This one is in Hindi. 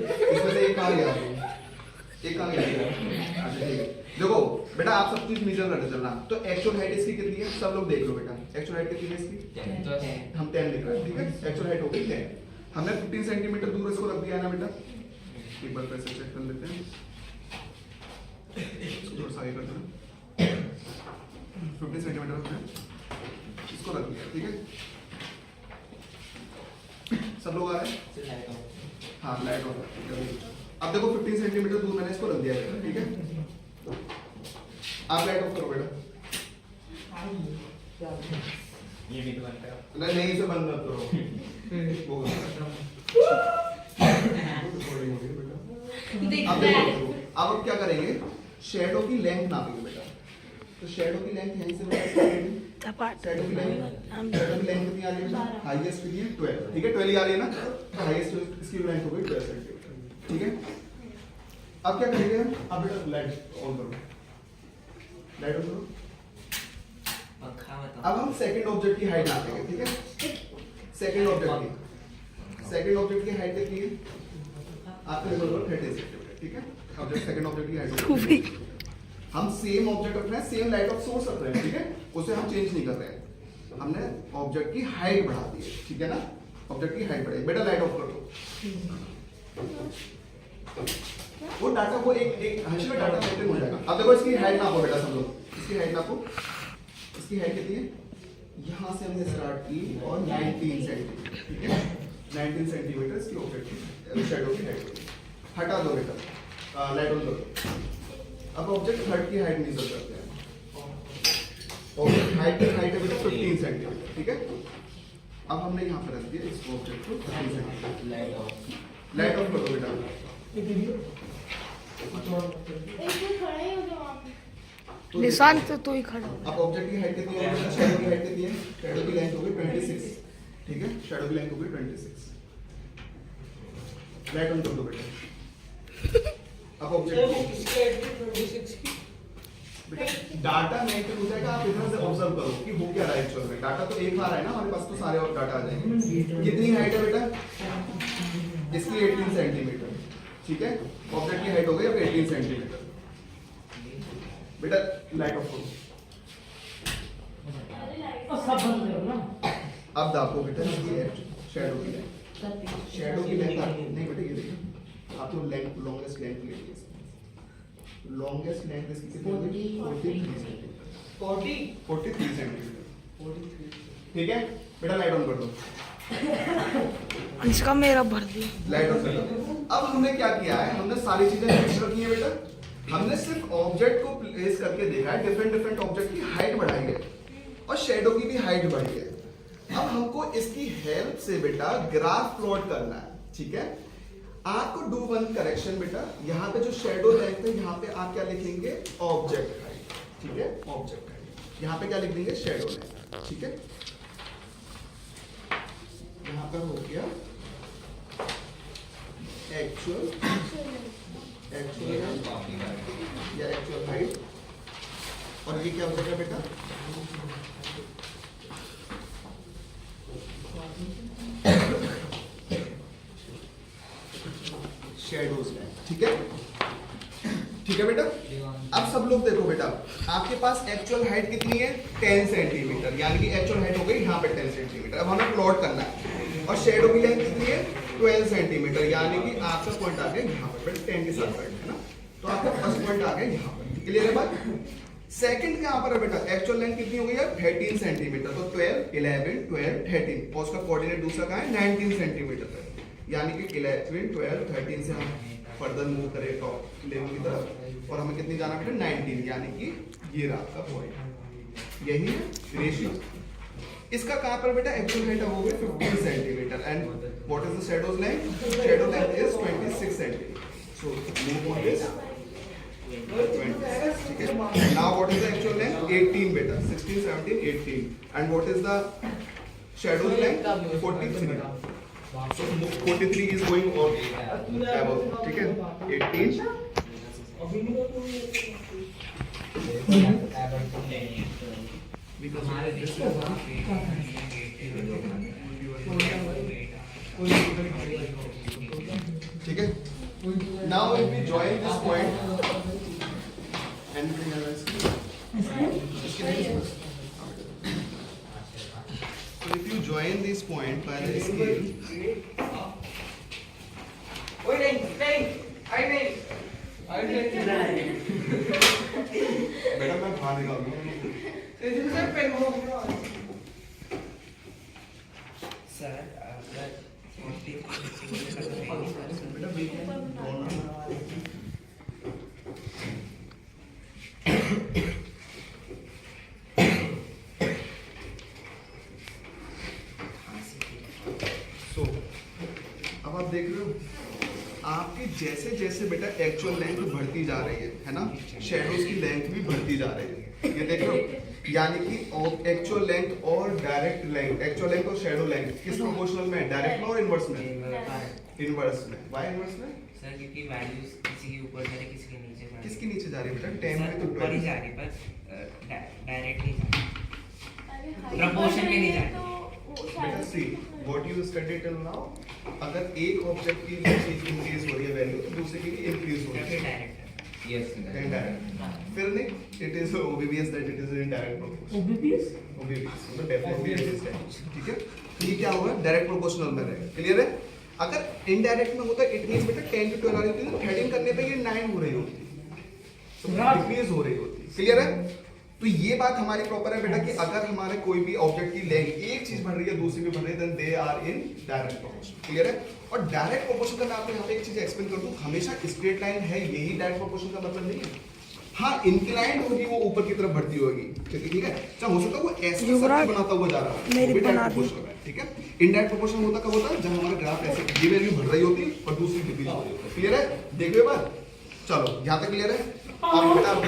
इसमें से एक कहाँ गया, एक कहाँ गया? अच्छा ठीक है, देखो बेटा आप सब चीज मेजर करते चलना। तो एक्चुअल हाइट इसकी कितनी है, सब लोग देख लो बेटा। एक्चुअल हाइट कितनी है इसकी? हम 10 लिख रहे हैं, ठीक है। एक्चुअल हाइट हो गई 10। हमने 15 सेंटीमीटर दूर इसको रख दिया है ना बेटा। एक बार पैसे चेक कर लेते हैं, इसको थोड़ा सा आगे कर देना। 15 सेंटीमीटर हमने इसको रख दिया, ठीक है। सब लोग आ रहे हैं? हाँ लाइट ऑफ है। अब देखो 15 सेंटीमीटर दूर मैंने इसको रख दिया है, ठीक है। आप लाइट ऑफ करो बेटा। ये भी तो बनता है। नहीं इसे बंद मत करो। अब देखो, अब क्या करेंगे, शेडो की लेंथ नापेंगे बेटा। तो शेडो की लेंथ यहीं से शेडो की लेंथ कितनी आ रही है? हाईएस्ट के लिए 12, ठीक है। 12 ही आ रही है ना, तो हाईएस्ट इसकी लेंथ हो गई 12 सेंटीमीटर, ठीक है। अब क्या करेंगे हम, अब बेटा लाइट ऑन करो, लाइट ऑन करो। अब हम सेकंड ऑब्जेक्ट की हाइट नापेंगे, ठीक है। सेकंड ऑब्जेक्ट की हाइट देखिए आपके बराबर 30 सेंटीमीटर, ठीक है। ऑब्जेक्ट सेकंड ऑब्जेक्ट की हाइट, हम सेम ऑब्जेक्ट रख रहे हैं, सेम लाइट ऑफ सोर्स रख रहे हैं, ठीक है। उसे हम चेंज नहीं कर रहे हैं, हमने ऑब्जेक्ट की हाइट बढ़ा दी है, ठीक है ना। ऑब्जेक्ट की हाइट बढ़ाई, बेटा लाइट ऑफ कर दो। वो डाटा को एक हंसी में डाटा सेंटर हो जाएगा। अब देखो इसकी हाइट नापो बेटा, सब लोग इसकी हाइट नापो। इसकी हाइट कितनी है, यहाँ से हमने स्टार्ट की और 19 सेंटीमीटर, ठीक है। 19 सेंटीमीटर इसकी ऑब्जेक्ट की शैडो की हाइट होगी। हटा दो बेटा, लाइट ऑन करो। अब ऑब्जेक्ट थर्ड की हाइट मेजर करते हैं। ऑब्जेक्ट हाइट की हाइट है बेटा 15 सेंटीमीटर, ठीक है। अब हमने यहाँ पर रख दिया इस ऑब्जेक्ट को 15 सेंटीमीटर। लाइट ऑफ करो बेटा। निशान तो ही खड़ा। अब ऑब्जेक्ट की हाइट कितनी है, शैडो की हाइट कितनी है? शैडो की लेंथ हो गई 26, ठीक है। शैडो की लेंथ हो गई 26। लाइट ऑन कर दो बेटा। अब ऑब्जेक्ट बेटा डाटा नेगेटिव हो जाएगा, आप इधर से ऑब्जर्व करो कि हो क्या रहा है एक्चुअल में। डाटा तो एक आ रहा है ना हमारे पास, तो सारे और डाटा आ जाएंगे। कितनी हाइट है बेटा इसकी? 18 सेंटीमीटर, ठीक है। ऑब्जेक्ट की हाइट हो गई अब 18 सेंटीमीटर। बेटा लाइट ऑफ करो। अब देखो बेटा इसकी शैडो की लेंथ, शैडो की लेंथ नहीं बेटा, ये देखो आप तो लेंथ लॉन्गेस्ट लेंथ ले लीजिए। लॉन्गेस्ट लेंथ इसकी कितनी होगी? 43 सेंटीमीटर, ठीक है। बेटा लाइट ऑन कर दो। इसका मेरा भर दिया, लाइट ऑन कर दो। अब हमने क्या किया है, हमने सारी चीजें फिक्स रखी है बेटा। हमने सिर्फ ऑब्जेक्ट को प्लेस करके देखा है, डिफरेंट ऑब्जेक्ट की हाइट बढ़ाई है और शैडो की भी हाइट बढ़ी है। अब हमको इसकी हेल्प से बेटा ग्राफ प्लॉट करना है, ठीक है। आपको डू वन करेक्शन बेटा, यहाँ पे जो शैडो लेंथ है यहाँ पे आप क्या लिखेंगे? ऑब्जेक्ट हाइट, ठीक है। ऑब्जेक्ट हाइट यहाँ पे क्या लिख देंगे? शैडो लेंथ, ठीक है। यहाँ पर हो गया एक्चुअल या एक्चुअल हाइट, और ये क्या हो जाएगा बेटा? शैडोज है, ठीक है। ठीक है बेटा। अब सब लोग देखो बेटा, आपके पास एक्चुअल हाइट कितनी है? 10 सेंटीमीटर, यानी कि एक्चुअल हाइट हो गई यहाँ पे 10 सेंटीमीटर। अब हमें प्लॉट करना है, और शैडो की लेंथ कितनी है? 12 सेंटीमीटर, यानी कि आपका पॉइंट आ गया यहाँ पर 10 के साथ है ना। तो आपका फर्स्ट पॉइंट आ गया यहाँ पर, क्लियर है बात। सेकंड कहाँ पर है बेटा? एक्चुअल लेंथ कितनी हो गई है? 13 सेंटीमीटर। तो 12, 11, 12, 13, और उसका कोऑर्डिनेट दूसरा कहाँ है? 19 सेंटीमीटर है, यानी कि 11, 12, 13 से हम फर्दर मूव करें टॉप लेवल की तरफ, और हमें कितनी जाना बेटा? 19, यानी कि ये रहा आपका पॉइंट, यही है रेशियो। इसका कहाँ पर बेटा? एक्चुअल हाइट हो गई 15 centimetre, and what is the shadows length? Shadow length is 26 centimetre. So move on this 26, ठीक है। Now what is the actual length? 18 बेटा, 16, 17, 18, and what is the shadows length? 43. So 43 is going on above, ठीक है। 18 because this is ठीक है। Now if we join this point anything else? So if you join this point by the scale, बेटा मैं बाहर निकालूंगा बेटा सो अब आप देख रहे हो आपकी जैसे जैसे बेटा एक्चुअल लेंथ बढ़ती जा रही है ना, शेडोज की लेंथ भी बढ़ती जा रही है, ये देख रहे हो, यानी कि एक्चुअल लेंथ और डायरेक्ट लेंथ, एक्चुअल लेंथ और शेडो लेंथ किस प्रोपोर्शनल में है, डायरेक्ट में और इनवर्स में? इनवर्स में। व्हाई इनवर्स में? सर क्योंकि वैल्यूज किसी के ऊपर जा रही है, किसी के नीचे जा रही है। किसकी नीचे जा रही है बेटा? 10 में तो ऊपर ही जा रही है, पर डायरेक्ट नहीं जा रही, प्रपोर्शन में नहीं जा रही। बेटा see what you study till now, अगर एक ऑब्जेक्ट की चीज इंक्रीज हो रही है वैल्यू तो दूसरे की भी इंक्रीज हो रही है, डायरेक्ट Yes. इनडायरेक्ट। फिर नहीं it is obvious that it is indirect proportion. Obvious obvious मतलब डेफिनेटली इट इज दैट, ठीक है। तो ये क्या हुआ, डायरेक्ट प्रोपोर्शनल में रहेगा, क्लियर है। अगर इनडायरेक्ट में होता इट मींस बेटा 10 to 12 आ रही होती है, थ्रेडिंग करने पे ये 9 हो रही होती, तो इंक्रीज हो रही होती, क्लियर है। तो ये बात हमारी प्रॉपर है बेटा कि अगर हमारे कोई भी ऑब्जेक्ट की लेंथ एक चीज बढ़ रही है दूसरी भी बढ़ रही है, then they are in direct proportion, clear है। और डायरेक्ट प्रोपोर्शन का मैं आपको यहाँ पे एक चीज एक्सप्लेन कर दूं, हमेशा स्ट्रेट लाइन है यही डायरेक्ट प्रोपोर्शन का मतलब नहीं है। हाँ इंक्लाइंड होगी, वो ऊपर की तरफ बढ़ती होगी, ठीक है। चाहे हो सकता है वो ऐसे सर्कल बनाता हुआ जा रहा है, मेरी वो भी बना डायरेक्ट दी। प्रोपोर्शन है, ठीक है। इनडायरेक्ट प्रोपोर्शन होता कब होता है, जब हमारा ग्राफ ऐसे ये वैल्यू बढ़ रही होती है और दूसरी डिक्रीज हो रही होती है, क्लियर है। देखो ये बात, चलो यहाँ तक क्लियर है। अब बेटा आप